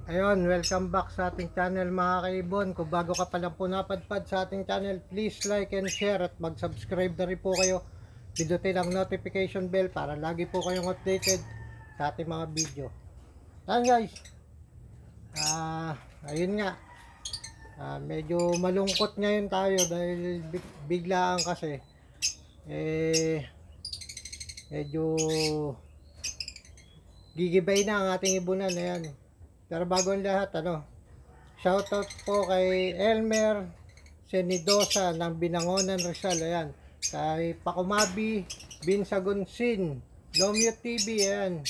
Ayun, welcome back sa ating channel mga kaibon. Kung bago ka pa lang po napadpad sa ating channel, please like and share at mag-subscribe na rin po kayo. Pindutin ang notification bell para lagi po kayong updated sa ating mga video. Ayan guys, ayun nga, medyo malungkot ngayon tayo dahil biglaan kasi medyo gigibay na ang ating ibunan. Ayan. Pero bago ang lahat, shoutout po kay Elmer Senidosa ng Binangonan, Rizal. Ayan. Kay Pakumabi, Binsagunsin, Lomio TV. Ayan.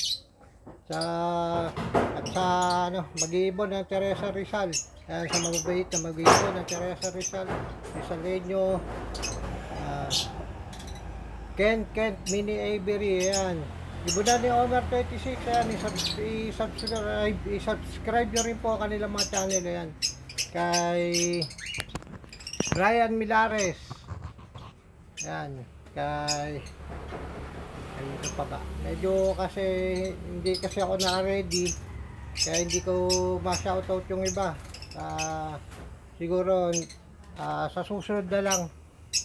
At sa mag-iibon ng Teresa Rizal. Ayan, sa mababait na mag-iibon ng Teresa Rizal. Rizaleño, Kent, Mini Avery. Ayan. Ibunan ni Omar 26, ayan, i-subscribe nyo rin po kanilang mga channel. Ayan. Kay Ryan Milares, ayan, kay ito pa ba, medyo kasi hindi kasi ako na-ready kaya hindi ko ma-shoutout yung iba. Siguro sa susunod na lang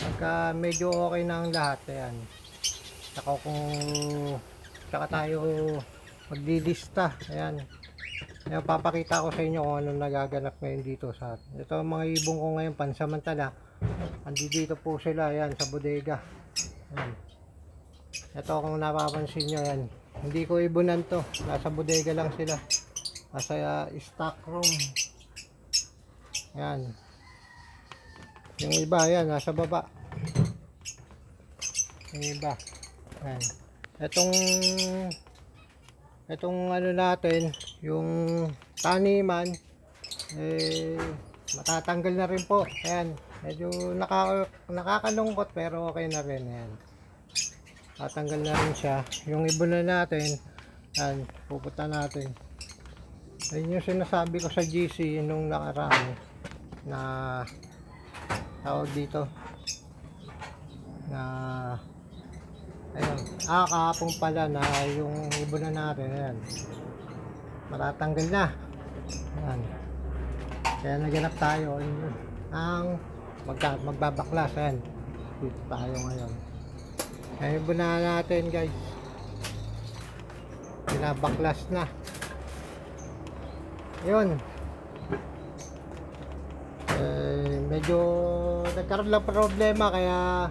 pagka medyo okay na ang lahat. Ayan, saka tayo maglilista. Ayan. Ayan, papakita ko sa inyo kung anong nagaganap ngayon dito sa ito. Mga ibong ko ngayon pansamantala, andito po sila. Ayan, sa bodega. Ayan. Ito kung napapansin nyo, ayan, hindi ko ibunan to, nasa bodega lang sila, nasa stock room. Ayan. Yung iba, ayan, nasa baba. Yung iba, ayan. Itong natin, yung taniman, matatanggal na rin po. Ayan, medyo nakakalungkot pero okay na rin. Ayan, tatanggal na rin siya. Yung ibunan natin, ayan, pupunta natin. Ayun yung sinasabi ko sa GC nung nakaraan na tawag dito na ayun, kahapon pala na yung ibunan natin. Ayan, matatanggal na. Ayan, kaya naganap tayo ang magbabaklas. Ayan, dito tayo ngayon. Ayan, ibunan natin guys, binabaklas na. Ayun, medyo nagkaroon lang problema kaya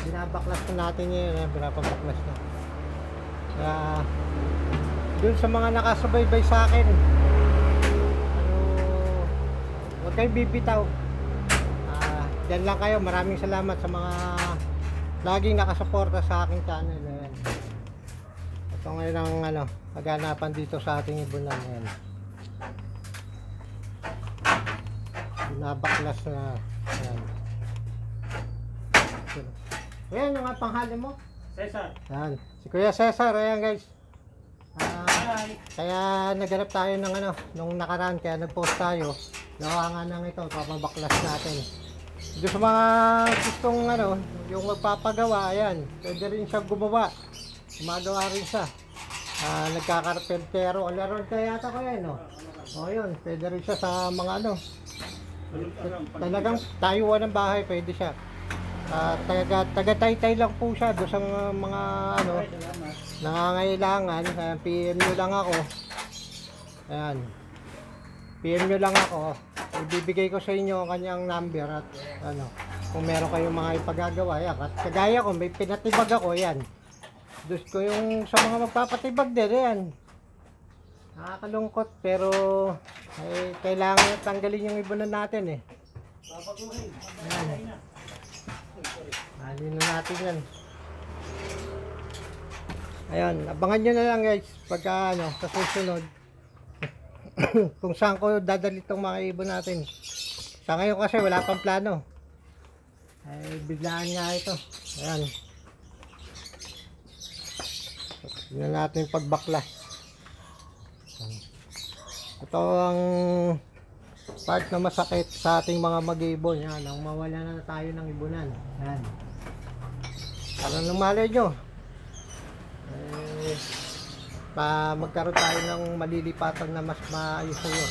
binabaklas na natin ngayon. Binabaklas na. Kaya dun sa mga nakasubaybay sa akin, huwag kayong bibitaw. Dyan lang kayo. Maraming salamat sa mga laging nakasuporta sa aking channel. Ayan. Ito ngayon ang kaganapan dito sa ating ibunan. Ayan, binabaklas na. Ayan. Ayan yung panghali mo, Cesar. ayan, si Kuya Cesar. Ayan guys, kaya naganap tayo ng nung nakaraan, kaya nag-post tayo. Gawa nga ng ito, papabaklas natin. Doon sa mga gustong yung magpapagawa, ayan, pwede rin siya gumawa. Gumagawa rin siya. Nagkakarpentero. Alaron kaya yata ko yan, no? O yun, pwede rin siya sa mga talagang tayuan ng bahay, pwede siya. Taga-taytay lang po siya doon sa mga nangangailangan. Ayan, PM nyo lang ako. Ayan, PM nyo lang ako. Ibibigay ko sa inyo ang kanyang number at kung meron kayong mga ipagagawa. Ayan, at kagaya ko, may pinatibag ako. Ayan, doon ko yung sa mga magpapatibag din. Ayan, nakakalungkot pero kailangan tanggalin yung ibunan natin. Ayan, halin na natin yan. Ayun, abangan nyo na lang guys pagka sa susunod kung saan ko dadali itong mga ibon natin. Sa ngayon kasi wala pang plano, biglaan nga ito. Ayan, tignan natin yung pagbaklas. Ito ang part na masakit sa ating mga mag-ibon. Yan, ang mawala na tayo ng ibunan. Yan, parang nung malay nyo, magkaroon tayo ng malilipatan na mas maayos sa'yo.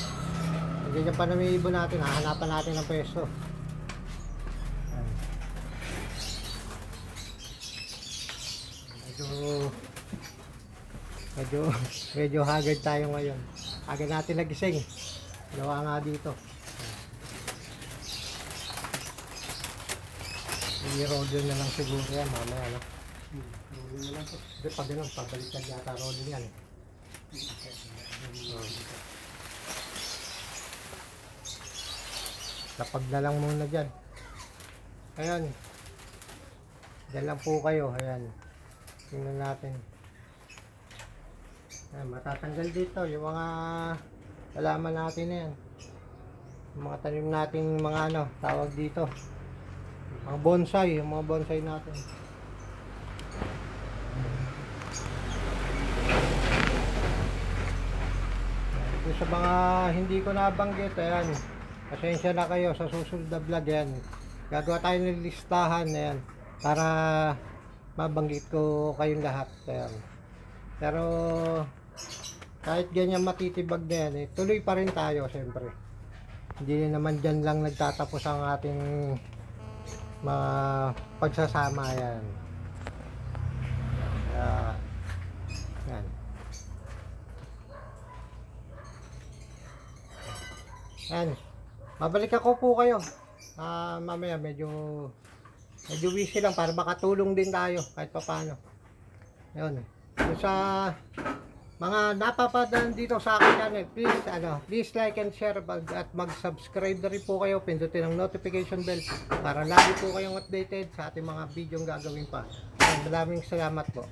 Ganyan pa naman yung ibon natin, hahanapan natin ng pwesto. Ayan. Medyo haggard tayo ngayon. Aga natin nagising. Gawa nga dito. I-roll na lang siguro yan mamaya, no? Roll na lang po. Hindi, pag ganun, pabaliktad yata rolling yan. Lapag na lang muna dyan. Ayan. Dyan lang po kayo. Ayan. Tingnan natin. Ayan, matatanggal dito yung mga halaman natin na yan. Yung mga tanim natin, mga ano, tawag dito. Mga bonsai, yung mga bonsai natin. Yung sa mga hindi ko nabanggit, ayan, pasensya na kayo sa susunod na vlog yan. Gagawa tayo ng listahan, ayan, para mabanggit ko kayong lahat. Ayan. Pero kahit ganyan matitibag na yan, tuloy pa rin tayo siyempre. Hindi naman dyan lang nagtatapos ang ating mga pagsasama. Yan. Yan. Yan. Babalik ako po kayo. Mamaya medyo busy lang para makatulong din tayo kahit paano. Yun. Sa mga napapadaan dito sa akin channel, please like and share at mag-subscribe na rin po kayo, pindutin ang notification bell para lagi po kayong updated sa ating mga video gagawin pa. Maraming salamat po.